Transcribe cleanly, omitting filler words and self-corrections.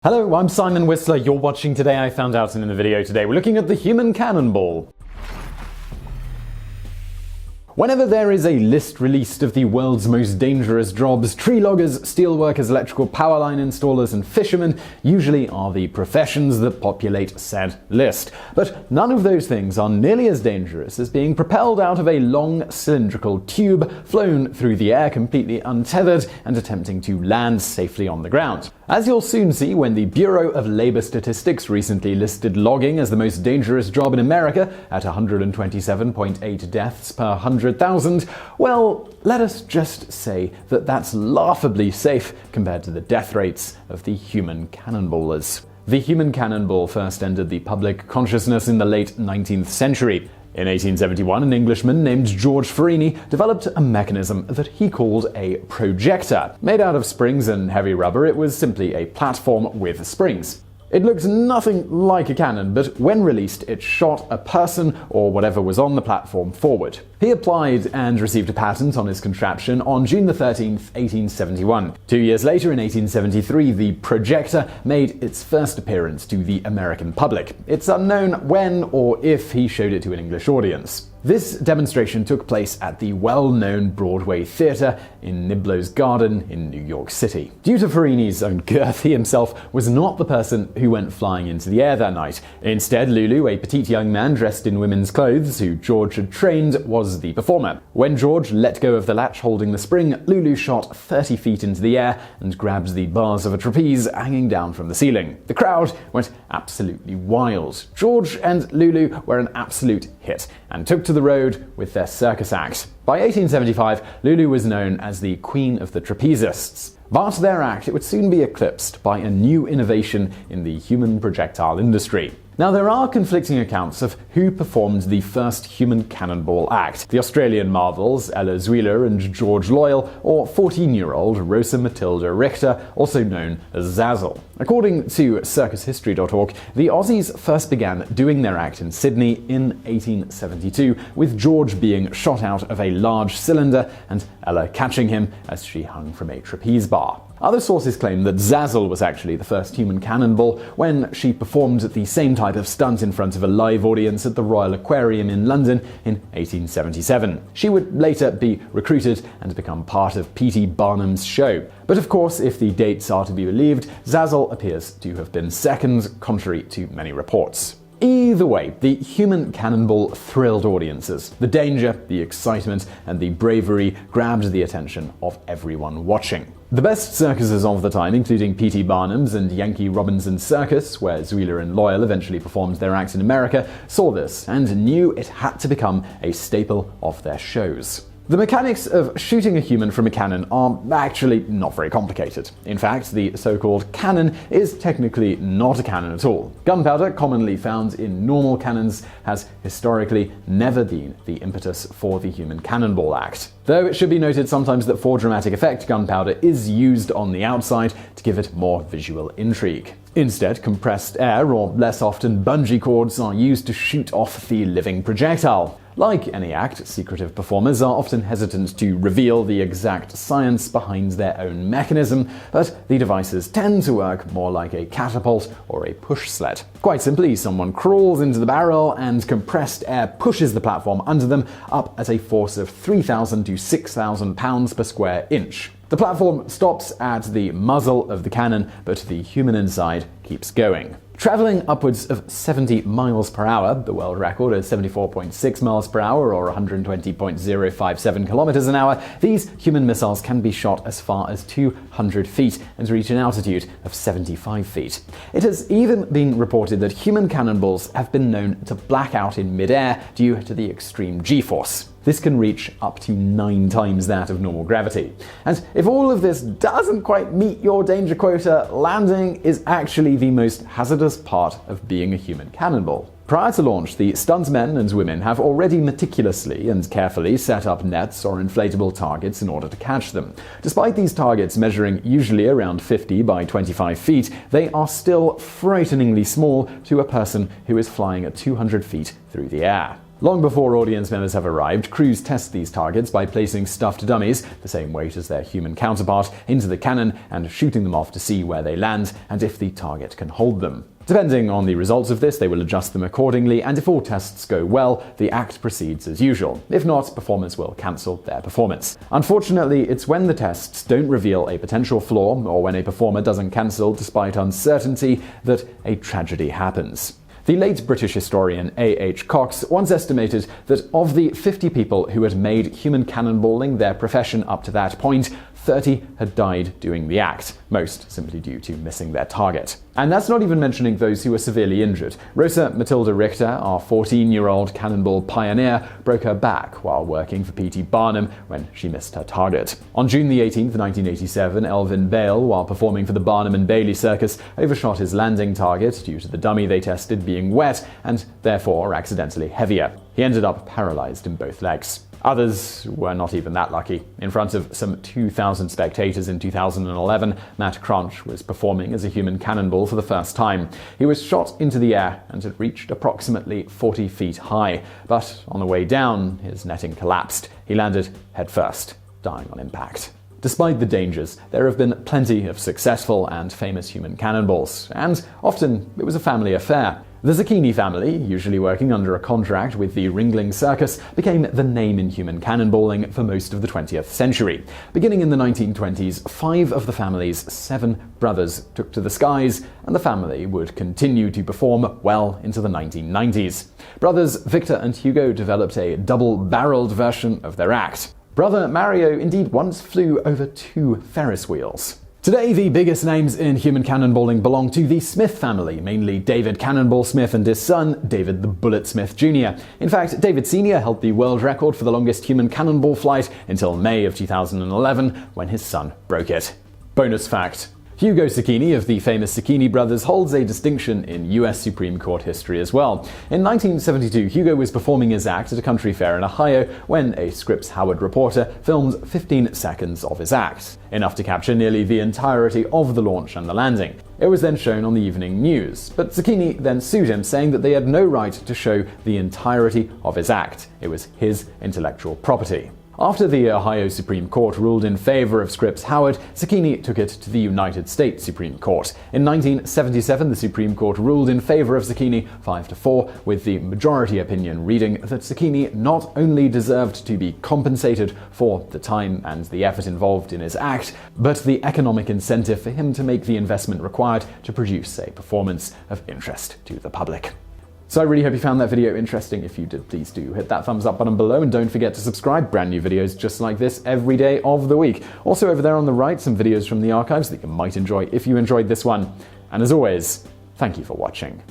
Hello, I'm Simon Whistler, you're watching Today I Found Out, and in the video today we're looking at the human cannonball. Whenever there is a list released of the world's most dangerous jobs, tree loggers, steelworkers, electrical power line installers, and fishermen usually are the professions that populate said list. But none of those things are nearly as dangerous as being propelled out of a long cylindrical tube, flown through the air completely untethered, and attempting to land safely on the ground. As you'll soon see when the Bureau of Labor Statistics recently listed logging as the most dangerous job in America at 127.8 deaths per 100,000, well, let us just say that that's laughably safe compared to the death rates of the human cannonballers. The human cannonball first entered the public consciousness in the late 19th century. In 1871, an Englishman named George Farini developed a mechanism that he called a projector. Made out of springs and heavy rubber, it was simply a platform with springs. It looked nothing like a cannon, but when released, it shot a person or whatever was on the platform forward. He applied and received a patent on his contraption on June 13, 1871. 2 years later, in 1873, the projector made its first appearance to the American public. It's unknown when or if he showed it to an English audience. This demonstration took place at the well-known Broadway Theatre in Niblo's Garden in New York City. Due to Farini's own girth, he himself was not the person who went flying into the air that night. Instead, Lulu, a petite young man dressed in women's clothes who George had trained, was the performer. When George let go of the latch holding the spring, Lulu shot 30 feet into the air and grabbed the bars of a trapeze hanging down from the ceiling. The crowd went absolutely wild. George and Lulu were an absolute hit and took to the road with their circus act. By 1875, Lulu was known as the Queen of the Trapezists. But their act would soon be eclipsed by a new innovation in the human projectile industry. Now, there are conflicting accounts of who performed the first human cannonball act: the Australian marvels Ella Zweiller and George Loyal, or 14-year-old Rosa Matilda Richter, also known as Zazzle. According to circushistory.org, the Aussies first began doing their act in Sydney in 1872, with George being shot out of a large cylinder and Ella catching him as she hung from a trapeze bar. Other sources claim that Zazzle was actually the first human cannonball when she performed the same type of stunt in front of a live audience at the Royal Aquarium in London in 1877. She would later be recruited and become part of P.T. Barnum's show. But of course, if the dates are to be believed, Zazzle appears to have been second, contrary to many reports. Either way, the human cannonball thrilled audiences. The danger, the excitement, and the bravery grabbed the attention of everyone watching. The best circuses of the time, including P.T. Barnum's and Yankee Robinson's Circus, where Zweiller and Loyal eventually performed their act in America, saw this and knew it had to become a staple of their shows. The mechanics of shooting a human from a cannon are actually not very complicated. In fact, the so-called cannon is technically not a cannon at all. Gunpowder, commonly found in normal cannons, has historically never been the impetus for the human cannonball act. Though it should be noted sometimes that for dramatic effect, gunpowder is used on the outside to give it more visual intrigue. Instead, compressed air, or less often bungee cords, are used to shoot off the living projectile. Like any act, secretive performers are often hesitant to reveal the exact science behind their own mechanism, but the devices tend to work more like a catapult or a push sled. Quite simply, someone crawls into the barrel and compressed air pushes the platform under them up at a force of 3,000 to 6,000 pounds per square inch. The platform stops at the muzzle of the cannon, but the human inside keeps going. Traveling upwards of 70 miles per hour, the world record is 74.6 miles per hour or 120.057 kilometers an hour, these human missiles can be shot as far as 200 feet and reach an altitude of 75 feet. It has even been reported that human cannonballs have been known to black out in mid-air due to the extreme G-force. This can reach up to 9 times that of normal gravity. And if all of this doesn't quite meet your danger quota, landing is actually the most hazardous part of being a human cannonball. Prior to launch, the stuntmen and women have already meticulously and carefully set up nets or inflatable targets in order to catch them. Despite these targets measuring usually around 50 by 25 feet, they are still frighteningly small to a person who is flying at 200 feet through the air. Long before audience members have arrived, crews test these targets by placing stuffed dummies, the same weight as their human counterpart, into the cannon and shooting them off to see where they land and if the target can hold them. Depending on the results of this, they will adjust them accordingly, and if all tests go well, the act proceeds as usual. If not, performers will cancel their performance. Unfortunately, it's when the tests don't reveal a potential flaw, or when a performer doesn't cancel despite uncertainty, that a tragedy happens. The late British historian A.H. Cox once estimated that of the 50 people who had made human cannonballing their profession up to that point, 30 had died doing the act, most simply due to missing their target. And that's not even mentioning those who were severely injured. Rosa Matilda Richter, our 14-year-old cannonball pioneer, broke her back while working for P.T. Barnum when she missed her target. On June 18, 1987, Elvin Bale, while performing for the Barnum and Bailey Circus, overshot his landing target due to the dummy they tested being wet and therefore accidentally heavier. He ended up paralyzed in both legs. Others were not even that lucky. In front of some 2,000 spectators in 2011, Matt Crunch was performing as a human cannonball for the first time. He was shot into the air and had reached approximately 40 feet high, but on the way down, his netting collapsed. He landed headfirst, dying on impact. Despite the dangers, there have been plenty of successful and famous human cannonballs, and often it was a family affair. The Zucchini family, usually working under a contract with the Ringling Circus, became the name in human cannonballing for most of the 20th century. Beginning in the 1920s, 5 of the family's 7 brothers took to the skies, and the family would continue to perform well into the 1990s. Brothers Victor and Hugo developed a double-barreled version of their act. Brother Mario indeed once flew over 2 Ferris wheels. Today, the biggest names in human cannonballing belong to the Smith family, mainly David Cannonball Smith and his son, David the Bullet Smith Jr. In fact, David Sr. held the world record for the longest human cannonball flight until May of 2011, when his son broke it. Bonus fact: Hugo Zucchini of the famous Zucchini brothers holds a distinction in US Supreme Court history as well. In 1972, Hugo was performing his act at a country fair in Ohio when a Scripps Howard reporter filmed 15 seconds of his act, enough to capture nearly the entirety of the launch and the landing. It was then shown on the evening news, but Zucchini then sued him, saying that they had no right to show the entirety of his act. It was his intellectual property. After the Ohio Supreme Court ruled in favor of Scripps Howard, Zucchini took it to the United States Supreme Court. In 1977, the Supreme Court ruled in favor of Zucchini 5-4, with the majority opinion reading that Zucchini not only deserved to be compensated for the time and the effort involved in his act, but the economic incentive for him to make the investment required to produce a performance of interest to the public. So I really hope you found that video interesting. If you did, please do hit that thumbs up button below, and don't forget to subscribe. Brand new videos just like this every day of the week. Also over there on the right, some videos from the archives that you might enjoy if you enjoyed this one. And as always, thank you for watching.